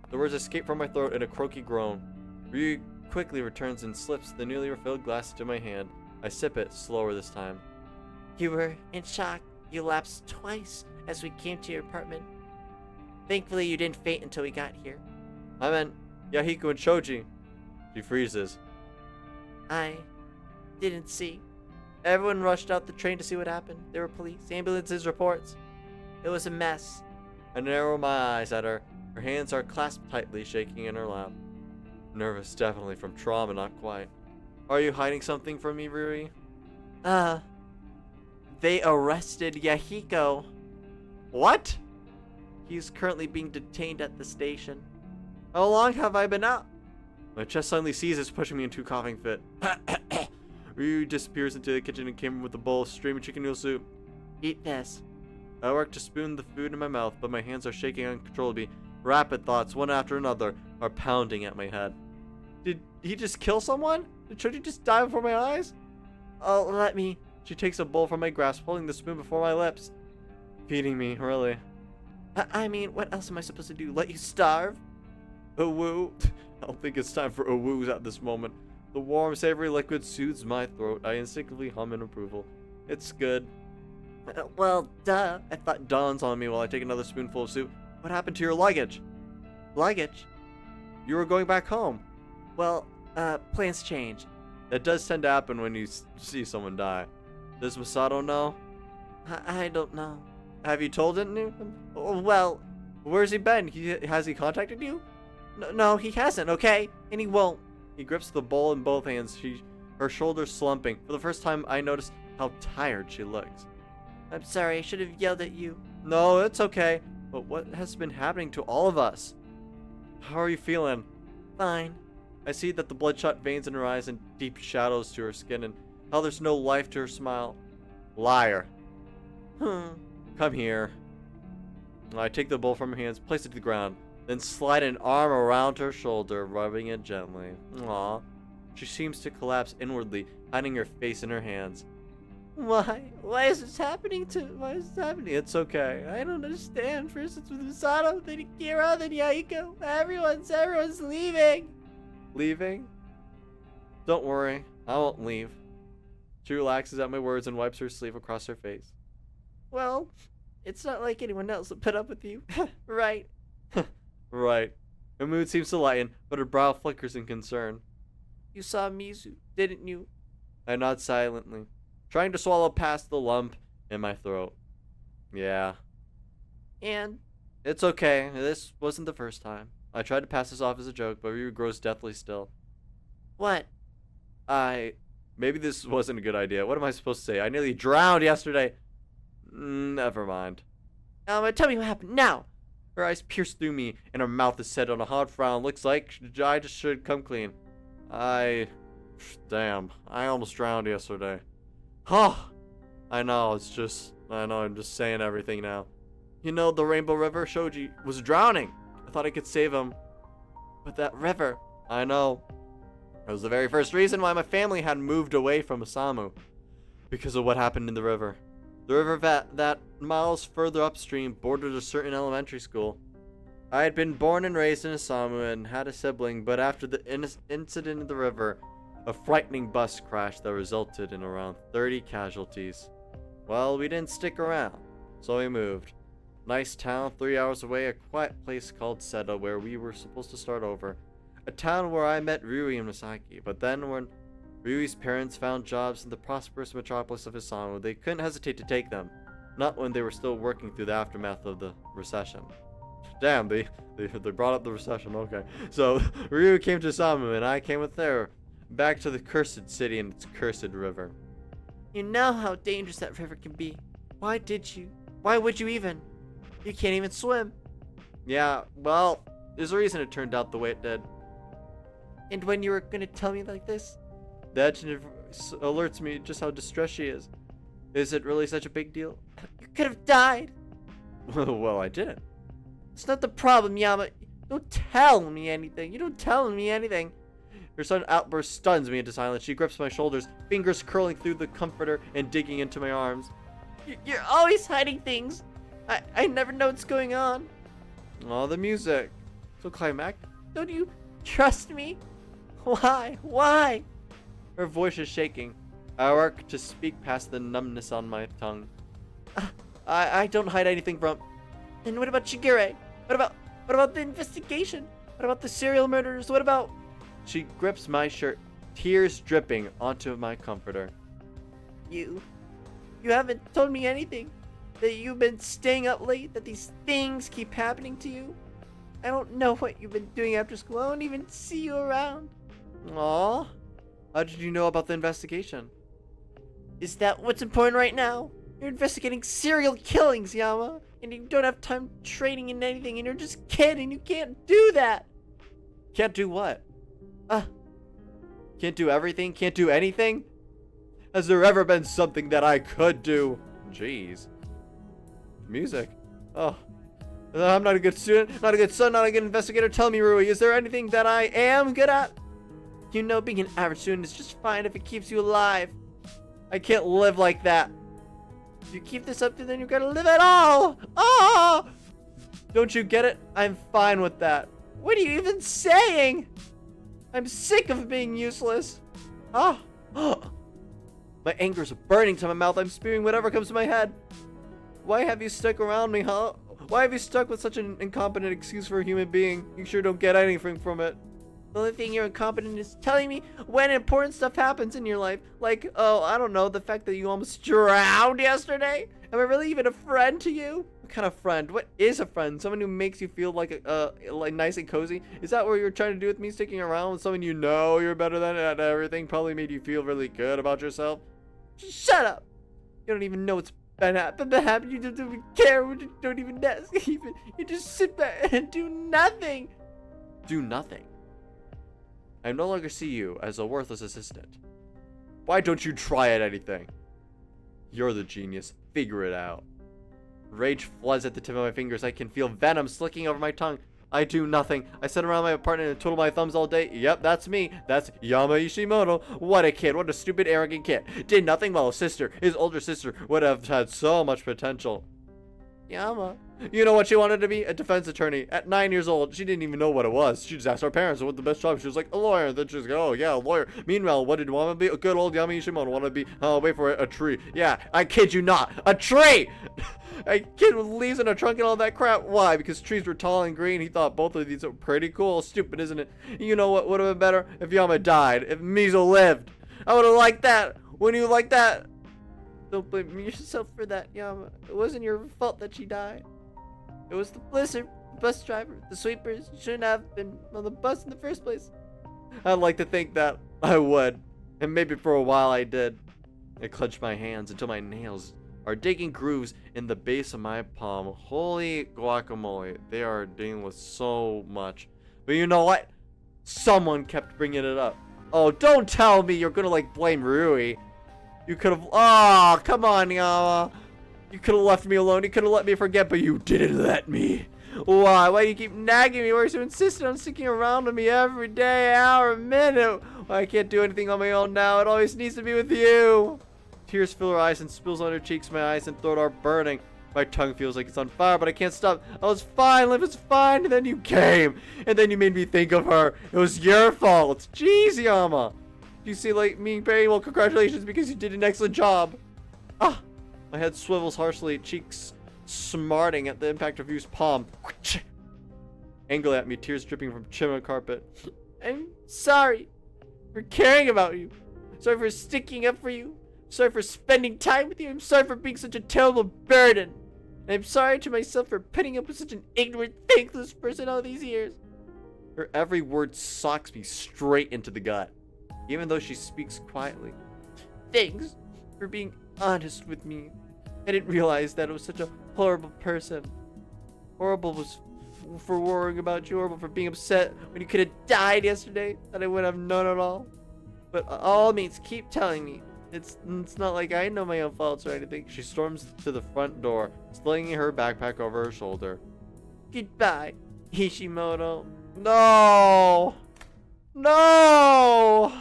The words escape from my throat in a croaky groan. Ryu quickly returns and slips the newly refilled glass into my hand. I sip it, slower this time. You were in shock. You lapsed twice as we came to your apartment. Thankfully, you didn't faint until we got here. I meant Yahiko and Shoji. She freezes. I didn't see. Everyone rushed out the train to see what happened. There were police, ambulances, reports. It was a mess. I narrow my eyes at her. Her hands are clasped tightly, shaking in her lap. Nervous, definitely from trauma, not quite. Are you hiding something from me, Rui? They arrested Yahiko. What? He's currently being detained at the station. How long have I been out? My chest suddenly seizes, pushing me into a coughing fit. Ryu disappears into the kitchen and came in with a bowl of streaming chicken noodle soup. Eat this. I work to spoon the food in my mouth, but my hands are shaking uncontrollably. Rapid thoughts, one after another, are pounding at my head. Did he just kill someone? Did Shoji just die before my eyes? Oh, let me. She takes a bowl from my grasp, holding the spoon before my lips. Feeding me, really. I mean, what else am I supposed to do? Let you starve? A woo. I don't think it's time for a woos at this moment. The warm, savory liquid soothes my throat. I instinctively hum in approval. It's good. Well, duh. A thought dawns on me while I take another spoonful of soup. What happened to your luggage? Luggage? You were going back home. Well, plans change. That does tend to happen when you see someone die. Does Masato know? I don't know. Have you told him? Well, where's he been? Has he contacted you? No, he hasn't, okay? And he won't. He grips the bowl in both hands, her shoulders slumping. For the first time, I notice how tired she looks. I'm sorry, I should have yelled at you. No, it's okay. But what has been happening to all of us? How are you feeling? Fine. I see that the bloodshot veins in her eyes and deep shadows to her skin and how there's no life to her smile. Liar. Come here. I take the bowl from her hands, place it to the ground, then slide an arm around her shoulder, rubbing it gently. Aw. She seems to collapse inwardly, hiding her face in her hands. Why? Why is this happening Why is this happening? It's okay. I don't understand. First it's with Masato, then Kira, then Yahiko. Everyone's leaving. Leaving? Don't worry. I won't leave. She relaxes at my words and wipes her sleeve across her face. Well, it's not like anyone else will put up with you. Right. Right. Her mood seems to lighten, but her brow flickers in concern. You saw Mizu, didn't you? I nod silently, trying to swallow past the lump in my throat. Yeah. And? It's okay. This wasn't the first time. I tried to pass this off as a joke, but Ryu grows deathly still. What? Maybe this wasn't a good idea. What am I supposed to say? I nearly drowned yesterday. Never mind. Tell me what happened now. Her eyes pierce through me, and her mouth is set on a hard frown. Looks like I just should come clean. Damn. I almost drowned yesterday. Huh. I know, I'm just saying everything now. You know, the Rainbow River, Shoji was drowning. I thought I could save him. But that river, I know. It was the very first reason why my family had moved away from Osamu. Because of what happened in the river. The river that miles further upstream bordered a certain elementary school. I had been born and raised in Osamu and had a sibling, but after the incident in the river, a frightening bus crash that resulted in around 30 casualties. Well, we didn't stick around, so we moved. Nice town, 3 hours away, a quiet place called Seta where we were supposed to start over. A town where I met Ryui and Misaki, but then when Ryui's parents found jobs in the prosperous metropolis of Isamu, they couldn't hesitate to take them. Not when they were still working through the aftermath of the recession. Damn, they brought up the recession, okay. So, Ryu came to Isamu and I came with her. Back to the cursed city and its cursed river. You know how dangerous that river can be. Why did you? Why would you even? You can't even swim. Yeah, well, there's a reason it turned out the way it did. And when you were gonna tell me like this? The agent alerts me just how distressed she is. Is it really such a big deal? You could have died. Well, I didn't. It's not the problem, Yama. Don't tell me anything. You don't tell me anything. Her sudden outburst stuns me into silence. She grips my shoulders, fingers curling through the comforter and digging into my arms. You're always hiding things. I never know what's going on. Oh, the music. So climactic. Don't you trust me? Why? Why? Her voice is shaking. I work to speak past the numbness on my tongue. I don't hide anything from. And what about Shigure? What about the investigation? What about the serial murderers? What about? She grips my shirt, tears dripping onto my comforter. You haven't told me anything. That you've been staying up late, that these things keep happening to you. I don't know what you've been doing after school. I don't even see you around. Aw. How did you know about the investigation? Is that what's important right now? You're investigating serial killings, Yama. And you don't have time training in anything, and you're just kidding. You can't do that. Can't do what? Can't do everything? Can't do anything? Has there ever been something that I could do? Jeez. Music. Oh. I'm not a good student, not a good son, not a good investigator. Tell me, Rui, is there anything that I am good at? You know, being an average student is just fine if it keeps you alive. I can't live like that. If you keep this up, then you're gonna live at all. Oh! Don't you get it? I'm fine with that. What are you even saying? I'm sick of being useless. Ah! My anger is burning to my mouth. I'm spewing whatever comes to my head. Why have you stuck around me, huh? Why have you stuck with such an incompetent excuse for a human being? You sure don't get anything from it. The only thing you're incompetent is telling me when important stuff happens in your life. Like, oh, I don't know, the fact that you almost drowned yesterday? Am I really even a friend to you? What kind of friend? What is a friend? Someone who makes you feel like nice and cozy? Is that what you're trying to do with me sticking around with someone you know you're better than at everything? Probably made you feel really good about yourself? Shut up! You don't even know what's been happening. You don't even care. You don't even ask. You just sit back and do nothing. Do nothing? I no longer see you as a worthless assistant. Why don't you try at anything? You're the genius. Figure it out. Rage floods at the tip of my fingers. I can feel venom slicking over my tongue. I do nothing. I sit around my apartment and twiddle my thumbs all day. Yep, that's me. That's Yama Ishimoto. What a kid. What a stupid, arrogant kid. Did nothing while his older sister, would have had so much potential. Yama. You know what she wanted to be? A defense attorney. At 9 years old, she didn't even know what it was. She just asked her parents what the best job. She was like, a lawyer. Then she was like, oh yeah, a lawyer. Meanwhile, what did you want to be? A good old Yama Ishimoto wanted to be, wait for it, a tree. Yeah, I kid you not. A tree! A kid with leaves in a trunk and all that crap. Why? Because trees were tall and green. He thought both of these are pretty cool. Stupid, isn't it? You know what would have been better? If Yama died. If Mizo lived. I would have liked that. Wouldn't you like that? Don't blame yourself for that, Yama. It wasn't your fault that she died. It was the blizzard, the bus driver, the sweepers. You shouldn't have been on the bus in the first place. I'd like to think that I would. And maybe for a while I did. I clenched my hands until my nails are digging grooves in the base of my palm. Holy guacamole. They are dealing with so much. But you know what? Someone kept bringing it up. Oh, don't tell me you're gonna like blame Rui. You could have. Oh, come on, Yama. You could have left me alone. You could have let me forget, but you didn't let me. Why? Why do you keep nagging me? Why are you so insistent on sticking around with me every day, hour, minute? Why I can't do anything on my own now. It always needs to be with you. Tears fill her eyes and spills on her cheeks. My eyes and throat are burning. My tongue feels like it's on fire, but I can't stop. I was fine. Life was fine. And then you came. And then you made me think of her. It was your fault. Jeez, Yama. You see, like, me very well. Congratulations, because you did an excellent job. Ah. My head swivels harshly, cheeks smarting at the impact of Yu's palm. Angrily at me, tears dripping from chin on carpet. I'm sorry for caring about you. Sorry for sticking up for you. Sorry for spending time with you. I'm sorry for being such a terrible burden. And I'm sorry to myself for putting up with such an ignorant, thankless person all these years. Her every word socks me straight into the gut, even though she speaks quietly. Thanks for being honest with me. I didn't realize that I was such a horrible person. Horrible was for worrying about you. Horrible for being upset when you could have died yesterday. That I wouldn't have known at all. But all means, keep telling me. It's not like I know my own faults or anything. She storms to the front door, slinging her backpack over her shoulder. Goodbye, Hishimoto. No! No!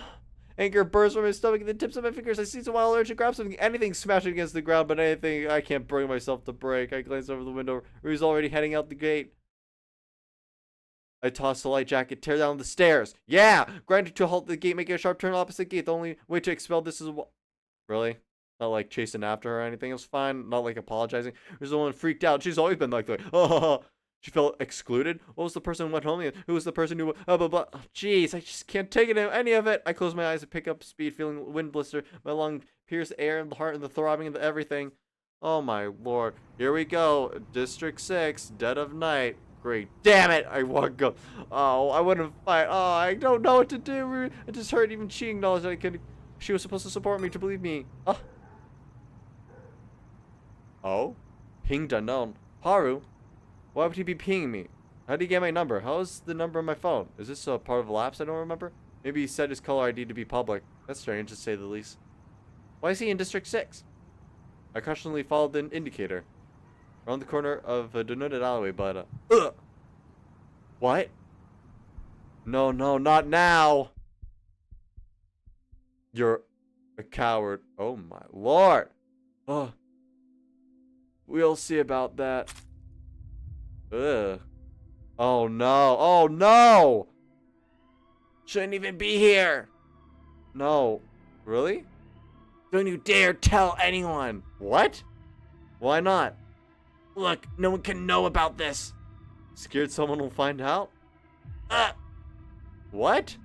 Anger bursts from my stomach and the tips of my fingers. I seize a wild urge to grab something, anything smashing against the ground, but anything I can't bring myself to break. I glance over the window. Ryu's already heading out the gate. I toss the light jacket, tear down the stairs. Yeah! Grinding to a halt at the gate, making a sharp turn opposite gate. The only way to expel this is a Really? Not like chasing after her or anything. It was fine. Not like apologizing. There's the one freaked out. She's always been like, oh. She felt excluded. What was the person who went home? Who was the person who, blah, blah, blah. Jeez, I just can't take it, any of it. I close my eyes and pick up speed, feeling wind blister. My lung pierce air and the heart and the throbbing and the everything. Oh my lord. Here we go. District 6, dead of night. Great. Damn it. I want to go. Oh, I wouldn't fight. Oh, I don't know what to do. I just heard even she acknowledged that I could. She was supposed to support me, to believe me. Oh? Pinged unknown. Haru? Why would he be pinging me? How did he get my number? How is the number on my phone? Is this a part of a lapse I don't remember? Maybe he set his caller ID to be public. That's strange, to say the least. Why is he in District 6? I cautiously followed the indicator. Around the corner of a denoted alleyway, but, What? No, not now! You're a coward. Oh my lord! Oh. We'll see about that. Ugh. Oh no. Oh no! Shouldn't even be here. No. Really? Don't you dare tell anyone. What? Why not? Look, no one can know about this. Scared someone will find out? What?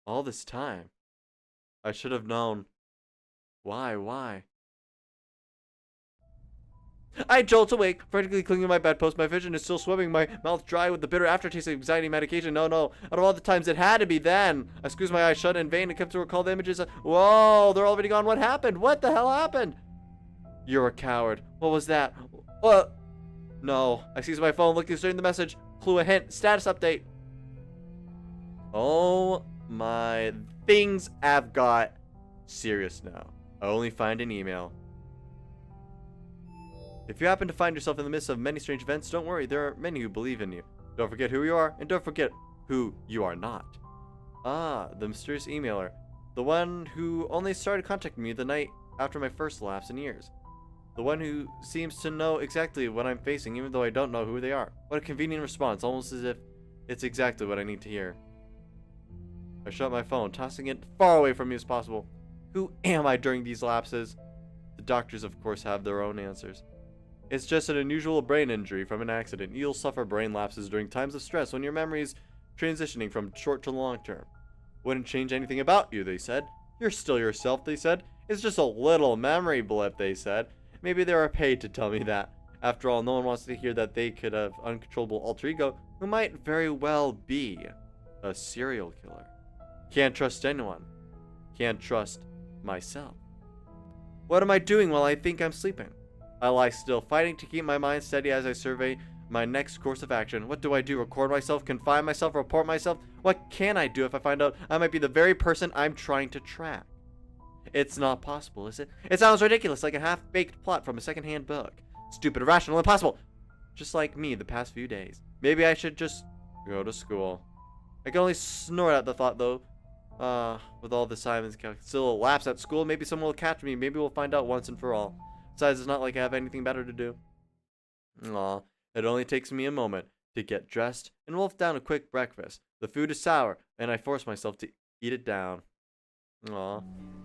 All this time. I should have known. Why? I jolt awake, frantically clinging to my bedpost. My vision is still swimming, my mouth dry with the bitter aftertaste of anxiety medication. No. Out of all the times, it had to be then. I squeezed my eyes shut in vain and kept to recall the images. Whoa, they're already gone. What happened? What the hell happened? You're a coward. What was that? What? No. I seized my phone, looking straight in the message. Clue a hint. Status update. Oh my. Things have got serious now. I only find an email. If you happen to find yourself in the midst of many strange events, don't worry. There are many who believe in you. Don't forget who you are, and don't forget who you are not. Ah, the mysterious emailer. The one who only started contacting me the night after my first lapse in years. The one who seems to know exactly what I'm facing, even though I don't know who they are. What a convenient response, almost as if it's exactly what I need to hear. I shut my phone, tossing it far away from me as possible. Who am I during these lapses? The doctors, of course, have their own answers. It's just an unusual brain injury from an accident. You'll suffer brain lapses during times of stress when your memory is transitioning from short to long term. Wouldn't change anything about you, they said. You're still yourself, they said. It's just a little memory blip, they said. Maybe they were paid to tell me that. After all, no one wants to hear that they could have uncontrollable alter ego who might very well be a serial killer. Can't trust anyone. Can't trust myself. What am I doing while I think I'm sleeping? I lie still, fighting to keep my mind steady as I survey my next course of action. What do? Record myself? Confine myself? Report myself? What can I do if I find out I might be the very person I'm trying to track? It's not possible, is it? It sounds ridiculous, like a half-baked plot from a second-hand book. Stupid, irrational, impossible. Just like me the past few days. Maybe I should just go to school. I can only snort at the thought, though. With all the assignments, still a lapse at school. Maybe someone will catch me. Maybe we'll find out once and for all. Besides, it's not like I have anything better to do. Aw, it only takes me a moment to get dressed and wolf down a quick breakfast. The food is sour, and I force myself to eat it down. Aw.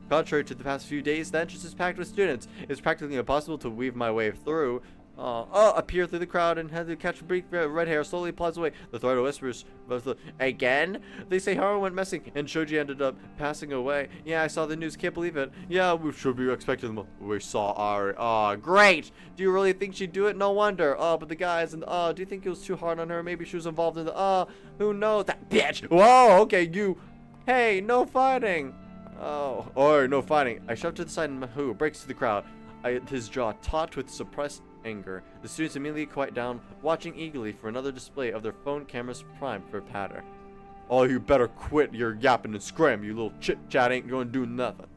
Contrary to the past few days, the entrance is packed with students. It's practically impossible to weave my way through. appear through the crowd and had to catch a brief red hair slowly plods away. The authority whispers, again? They say Haru went missing and Shoji ended up passing away. Yeah, I saw the news, can't believe it. Yeah, we should be expecting them. We saw Ari. Great! Do you really think she'd do it? No wonder. But the guys and do you think it was too hard on her? Maybe she was involved in the who knows? That bitch! Whoa, okay, you. Hey, no fighting. No fighting. I shoved to the side and Mahu breaks through the crowd. His jaw taut with suppressed anger. The students immediately quiet down, watching eagerly for another display of their phone cameras primed for patter. Oh, you better quit your yapping and scram. You little chit-chat ain't going to do nothing.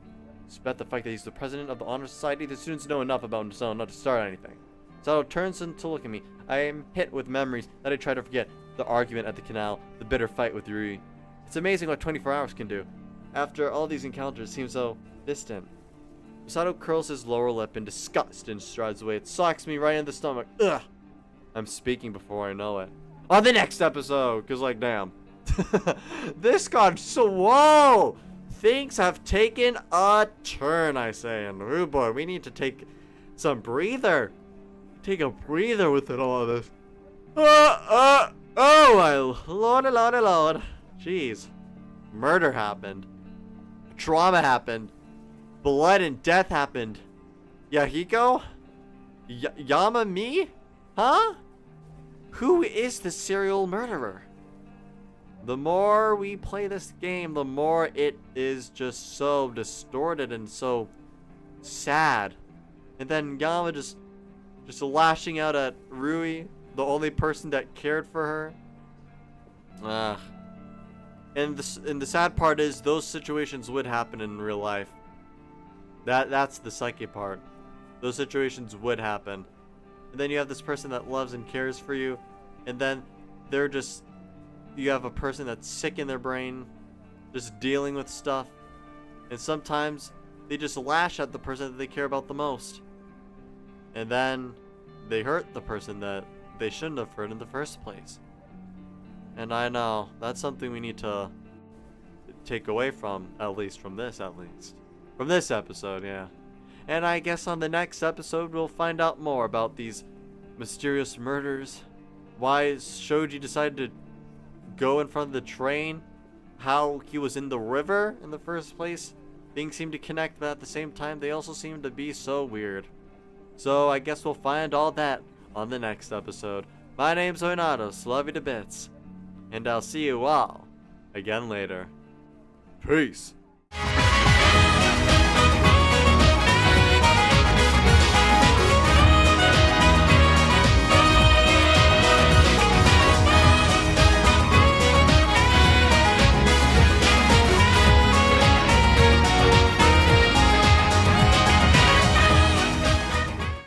Despite the fact that he's the president of the Honor Society, the students know enough about himself not to start anything. Sato turns to look at me. I am hit with memories that I try to forget. The argument at the canal, the bitter fight with Rui. It's amazing what 24 hours can do. After all these encounters seem so distant. Sato curls his lower lip in disgust and strides away. It socks me right in the stomach. Ugh. I'm speaking before I know it. On the next episode, cause like damn. This got so whoa! Things have taken a turn, I say, and oh boy, we need to take some breather. Take a breather with it all of this. Oh my lord. Jeez. Murder happened. Trauma happened. Blood and death happened. Yahiko? Yama me? Huh? Who is the serial murderer? The more we play this game, the more it is just so distorted and so sad. And then Yama just lashing out at Rui, the only person that cared for her. And the sad part is those situations would happen in real life. That's the psyche part. Those situations would happen. And then you have this person that loves and cares for you, and then you have a person that's sick in their brain, just dealing with stuff, and sometimes they just lash at the person that they care about the most. And then they hurt the person that they shouldn't have hurt in the first place. And I know, that's something we need to take away from, at least from this episode, yeah. And I guess on the next episode we'll find out more about these mysterious murders, why Shoji decided to go in front of the train, how he was in the river in the first place. Things seem to connect, but at the same time they also seem to be so weird. So I guess we'll find all that on the next episode. My name's Xoinatos, love you to bits, and I'll see you all again later. Peace.